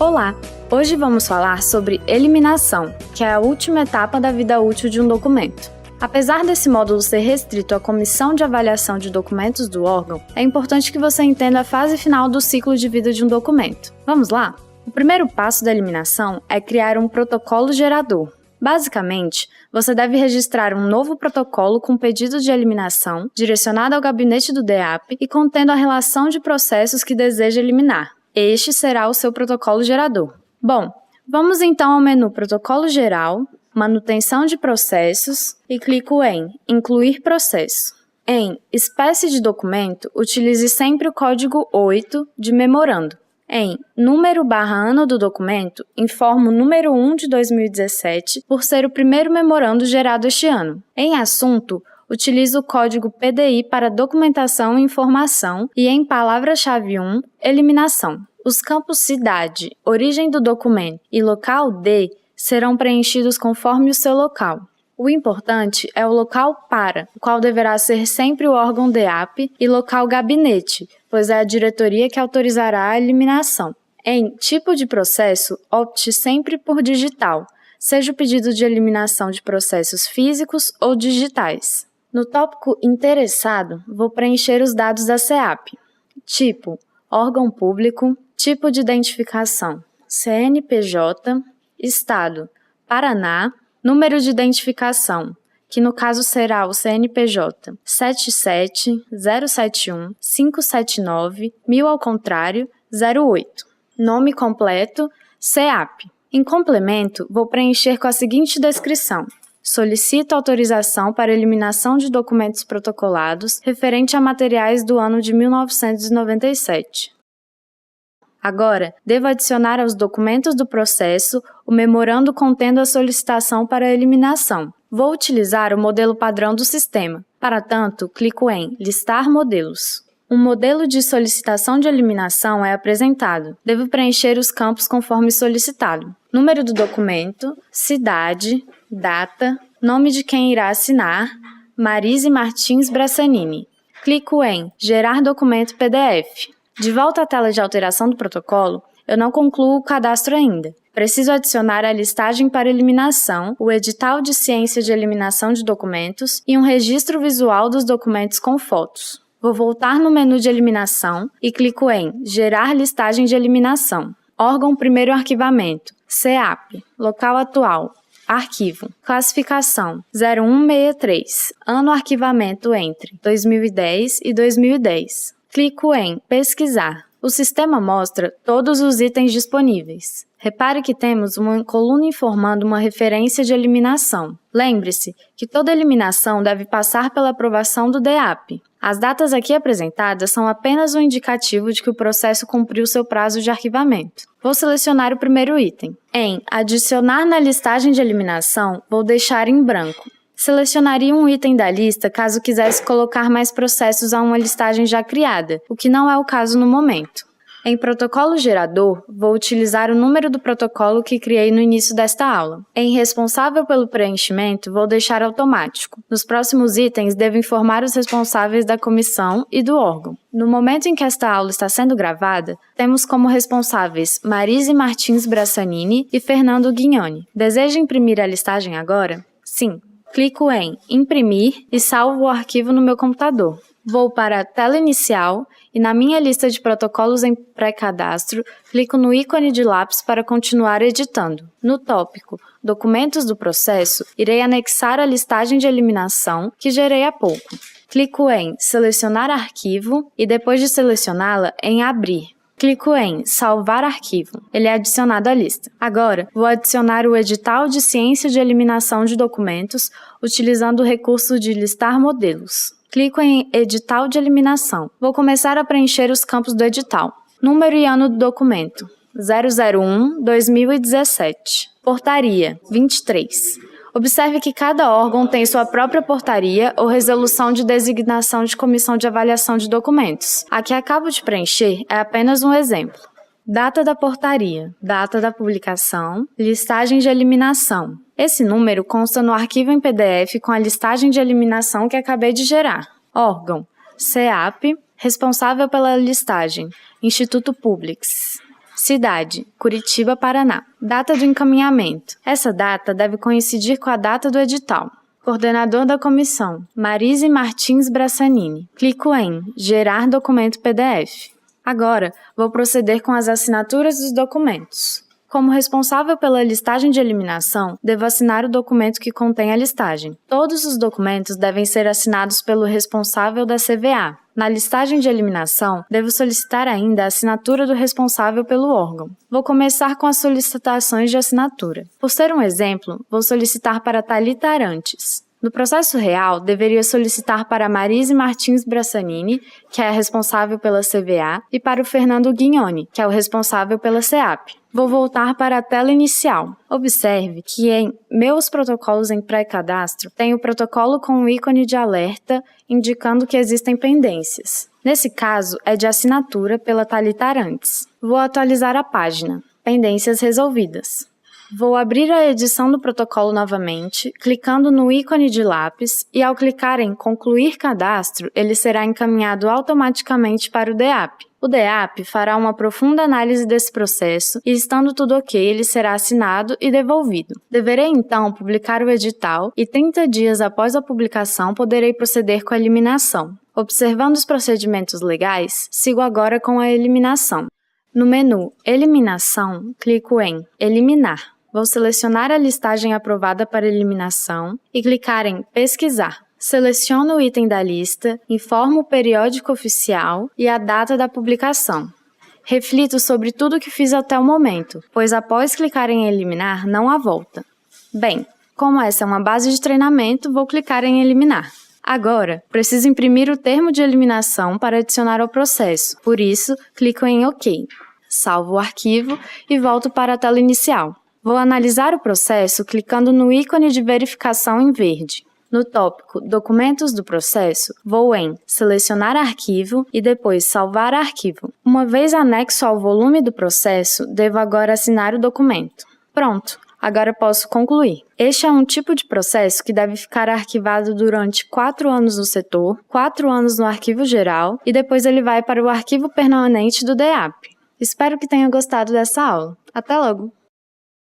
Olá! Hoje vamos falar sobre eliminação, que é a última etapa da vida útil de um documento. Apesar desse módulo ser restrito à Comissão de Avaliação de Documentos do órgão, é importante que você entenda a fase final do ciclo de vida de um documento. Vamos lá? O primeiro passo da eliminação é criar um protocolo gerador. Basicamente, você deve registrar um novo protocolo com pedido de eliminação, direcionado ao gabinete do DEAP e contendo a relação de processos que deseja eliminar. Este será o seu protocolo gerador. Bom, vamos então ao menu Protocolo Geral, Manutenção de Processos e clico em Incluir Processo. Em Espécie de documento, utilize sempre o código 8 de memorando. Em número/ano do documento, informo o número 1 de 2017 por ser o primeiro memorando gerado este ano. Em assunto, utilizo o código PDI para documentação e informação e em palavra-chave 1, eliminação. Os campos cidade, origem do documento e local de serão preenchidos conforme o seu local. O importante é o local para, o qual deverá ser sempre o órgão DEAP, e local gabinete, pois é a diretoria que autorizará a eliminação. Em tipo de processo, opte sempre por digital, seja o pedido de eliminação de processos físicos ou digitais. No tópico interessado, vou preencher os dados da SEAP. Tipo, órgão público, tipo de identificação, CNPJ, Estado, Paraná, número de identificação, que no caso será o CNPJ 77071 579 1000 ao contrário 08. Nome completo, SEAP. Em complemento, vou preencher com a seguinte descrição. Solicito autorização para eliminação de documentos protocolados referente a materiais do ano de 1997. Agora, devo adicionar aos documentos do processo o memorando contendo a solicitação para a eliminação. Vou utilizar o modelo padrão do sistema. Para tanto, clico em Listar modelos. Um modelo de solicitação de eliminação é apresentado. Devo preencher os campos conforme solicitado. Número do documento, cidade, data, nome de quem irá assinar, Marise Martins Brassanini. Clico em Gerar documento PDF. De volta à tela de alteração do protocolo, eu não concluo o cadastro ainda. Preciso adicionar a listagem para eliminação, o edital de ciência de eliminação de documentos e um registro visual dos documentos com fotos. Vou voltar no menu de eliminação e clico em Gerar listagem de eliminação. Órgão primeiro arquivamento, SEAP, local atual, arquivo, classificação 0163, ano arquivamento entre 2010 e 2010. Clico em Pesquisar. O sistema mostra todos os itens disponíveis. Repare que temos uma coluna informando uma referência de eliminação. Lembre-se que toda eliminação deve passar pela aprovação do DEAP. As datas aqui apresentadas são apenas um indicativo de que o processo cumpriu seu prazo de arquivamento. Vou selecionar o primeiro item. Em Adicionar na listagem de eliminação, vou deixar em branco. Selecionaria um item da lista caso quisesse colocar mais processos a uma listagem já criada, o que não é o caso no momento. Em protocolo gerador, vou utilizar o número do protocolo que criei no início desta aula. Em responsável pelo preenchimento, vou deixar automático. Nos próximos itens, devo informar os responsáveis da comissão e do órgão. No momento em que esta aula está sendo gravada, temos como responsáveis Marise Martins Brassanini e Fernando Guignoni. Deseja imprimir a listagem agora? Sim. Clico em Imprimir e salvo o arquivo no meu computador. Vou para a tela inicial e na minha lista de protocolos em pré-cadastro, clico no ícone de lápis para continuar editando. No tópico Documentos do processo, irei anexar a listagem de eliminação que gerei há pouco. Clico em Selecionar arquivo e depois de selecioná-la, em Abrir. Clico em Salvar arquivo. Ele é adicionado à lista. Agora, vou adicionar o edital de ciência de eliminação de documentos utilizando o recurso de listar modelos. Clico em Edital de eliminação. Vou começar a preencher os campos do edital. Número e ano do documento: 001-2017. Portaria: 23. Observe que cada órgão tem sua própria portaria ou resolução de designação de comissão de avaliação de documentos. A que acabo de preencher é apenas um exemplo. Data da portaria, data da publicação, listagem de eliminação. Esse número consta no arquivo em PDF com a listagem de eliminação que acabei de gerar. Órgão: SEAP, responsável pela listagem, Instituto Publix. Cidade: Curitiba, Paraná. Data do encaminhamento. Essa data deve coincidir com a data do edital. Coordenador da comissão: Marise Martins Brassanini. Clico em Gerar documento PDF. Agora, vou proceder com as assinaturas dos documentos. Como responsável pela listagem de eliminação, devo assinar o documento que contém a listagem. Todos os documentos devem ser assinados pelo responsável da CVA. Na listagem de eliminação, devo solicitar ainda a assinatura do responsável pelo órgão. Vou começar com as solicitações de assinatura. Por ser um exemplo, vou solicitar para Thalita Arantes. No processo real, deveria solicitar para Marise Martins Brassanini, que é a responsável pela CVA, e para o Fernando Guignoni, que é o responsável pela CEAP. Vou voltar para a tela inicial. Observe que em Meus protocolos em pré-cadastro tem o protocolo com o ícone de alerta indicando que existem pendências. Nesse caso, é de assinatura pela Thalita Arantes. Vou atualizar a página. Pendências resolvidas. Vou abrir a edição do protocolo novamente, clicando no ícone de lápis e ao clicar em Concluir cadastro, ele será encaminhado automaticamente para o DEAP. O DEAP fará uma profunda análise desse processo e, estando tudo ok, ele será assinado e devolvido. Deverei então publicar o edital e 30 dias após a publicação poderei proceder com a eliminação. Observando os procedimentos legais, sigo agora com a eliminação. No menu Eliminação, clico em Eliminar. Vou selecionar a listagem aprovada para eliminação e clicar em Pesquisar. Seleciono o item da lista, informo o periódico oficial e a data da publicação. Reflito sobre tudo o que fiz até o momento, pois após clicar em Eliminar, não há volta. Bem, como essa é uma base de treinamento, vou clicar em Eliminar. Agora, preciso imprimir o termo de eliminação para adicionar ao processo, por isso, clico em OK. Salvo o arquivo e volto para a tela inicial. Vou analisar o processo clicando no ícone de verificação em verde. No tópico Documentos do processo, vou em Selecionar arquivo e depois Salvar arquivo. Uma vez anexo ao volume do processo, devo agora assinar o documento. Pronto! Agora posso concluir. Este é um tipo de processo que deve ficar arquivado durante 4 anos no setor, 4 anos no arquivo geral e depois ele vai para o arquivo permanente do DEAP. Espero que tenha gostado dessa aula. Até logo!